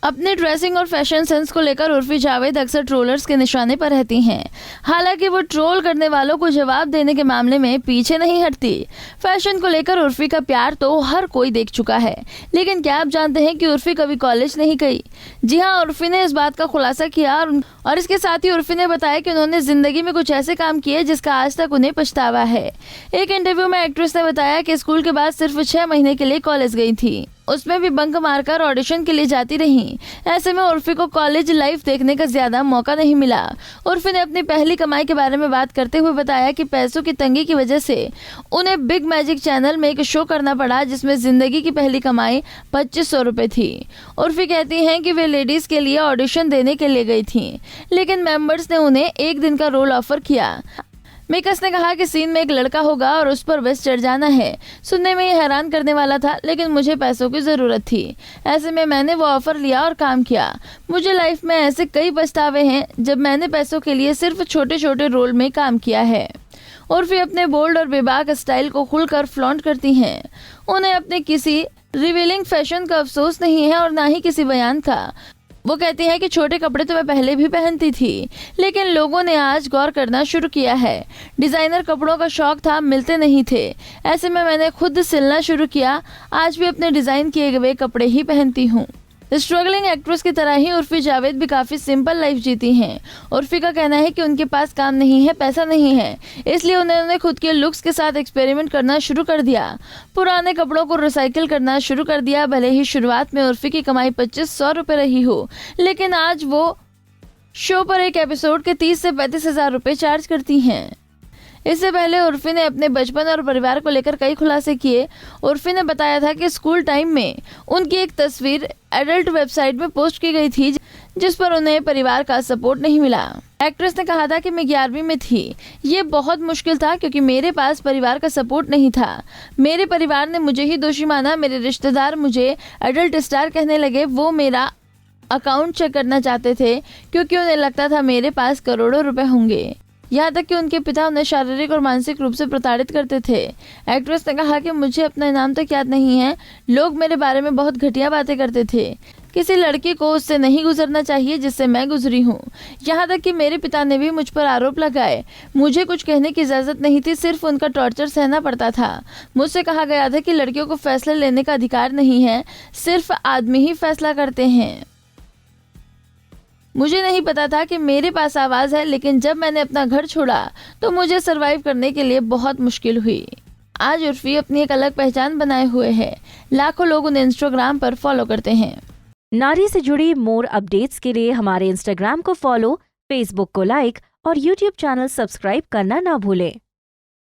अपने ड्रेसिंग और fashion sense को लेकर उर्फी जावेद अक्सर ट्रोलर्स के निशाने पर रहती हैं। हालांकि वो ट्रोल करने वालों को जवाब देने के मामले में पीछे नहीं हटती। फैशन को लेकर उर्फी का प्यार तो हर कोई देख चुका है, लेकिन क्या आप जानते हैं कि उर्फी कभी कॉलेज नहीं गई? जी हाँ, उर्फी ने इस बात का खुलासा किया और इसके साथ ही उर्फी ने बताया कि उन्होंने जिंदगी में कुछ ऐसे काम किए जिसका आज तक उन्हें पछतावा है। एक इंटरव्यू में एक्ट्रेस ने बताया कि स्कूल के बाद सिर्फ 6 महीने के लिए कॉलेज गई थी, उसमें भी बंक मारकर ऑडिशन के लिए जाती रही। ऐसे में उर्फी को कॉलेज लाइफ देखने का ज्यादा मौका नहीं मिला। उर्फी ने अपनी पहली कमाई के बारे में बात करते हुए बताया कि पैसों की तंगी की वजह से उन्हें बिग मैजिक चैनल में एक शो करना पड़ा, जिसमें जिंदगी की पहली कमाई 2500 रुपए थी। उर्फी कहती हैं कि वे लेडीज के लिए ऑडिशन देने के लिए गई थी, लेकिन मेंबर्स ने उन्हें एक दिन का रोल ऑफर किया। मेकर्स ने कहा कि सीन में एक लड़का होगा और उस पर बस चढ़ जाना है। सुनने में ये हैरान करने वाला था, लेकिन मुझे पैसों की ज़रूरत थी। ऐसे में मैंने वो ऑफ़र लिया और काम किया। मुझे लाइफ में ऐसे कई पछतावे हैं जब मैंने पैसों के लिए सिर्फ छोटे छोटे रोल में काम किया है। उर्फी अपने बोल्ड और बेबाक स्टाइल को खुलकर फ्लॉन्ट करती हैं। उन्हें अपने किसी रिवीलिंग फैशन का अफसोस नहीं है और ना ही किसी बयान का। वो कहती है कि छोटे कपड़े तो मैं पहले भी पहनती थी, लेकिन लोगों ने आज गौर करना शुरू किया है। डिजाइनर कपड़ों का शौक था, मिलते नहीं थे। ऐसे में मैंने खुद सिलना शुरू किया। आज भी अपने डिजाइन किए हुए कपड़े ही पहनती हूँ। स्ट्रगलिंग एक्ट्रेस की तरह ही उर्फी जावेद भी काफी सिंपल लाइफ जीती हैं। उर्फी का कहना है कि उनके पास काम नहीं है, पैसा नहीं है, इसलिए उन्होंने खुद के लुक्स के साथ एक्सपेरिमेंट करना शुरू कर दिया। पुराने कपड़ों को रिसाइकिल करना शुरू कर दिया। भले ही शुरुआत में उर्फी की कमाई 2500 रुपए रही हो, लेकिन आज वो शो पर एक एपिसोड के 30 से 35 हजार रुपए चार्ज करती हैं। इससे पहले उर्फी ने अपने बचपन और परिवार को लेकर कई खुलासे किए। उर्फी ने बताया था कि स्कूल टाइम में उनकी एक तस्वीर एडल्ट वेबसाइट में पोस्ट की गई थी, जिस पर उन्हें परिवार का सपोर्ट नहीं मिला। एक्ट्रेस ने कहा था कि मैं 11वीं में थी। ये बहुत मुश्किल था क्योंकि मेरे पास परिवार का सपोर्ट नहीं था। मेरे परिवार ने मुझे ही दोषी माना। मेरे रिश्तेदार मुझे एडल्ट स्टार कहने लगे। वो मेरा अकाउंट चेक करना चाहते थे क्योंकि उन्हें लगता था मेरे पास करोड़ों रुपए होंगे। यहाँ तक कि उनके पिता उन्हें शारीरिक और मानसिक रूप से प्रताड़ित करते थे। एक्ट्रेस ने कहा कि मुझे अपना नाम तक याद नहीं है। लोग मेरे बारे में बहुत घटिया बातें करते थे। किसी लड़की को उससे नहीं गुजरना चाहिए जिससे मैं गुजरी हूँ। यहाँ तक कि मेरे पिता ने भी मुझ पर आरोप लगाए। मुझे कुछ कहने की इजाज़त नहीं थी, सिर्फ उनका टॉर्चर सहना पड़ता था। मुझसे कहा गया था कि लड़कियों को फैसला लेने का अधिकार नहीं है, सिर्फ आदमी ही फैसला करते हैं। मुझे नहीं पता था कि मेरे पास आवाज़ है, लेकिन जब मैंने अपना घर छोड़ा तो मुझे सरवाइव करने के लिए बहुत मुश्किल हुई। आज उर्फी अपनी एक अलग पहचान बनाए हुए है। लाखों लोग उन्हें इंस्टाग्राम पर फॉलो करते हैं। नारी से जुड़ी मोर अपडेट्स के लिए हमारे इंस्टाग्राम को फॉलो, फेसबुक को लाइक और यूट्यूब चैनल सब्सक्राइब करना ना भूलें।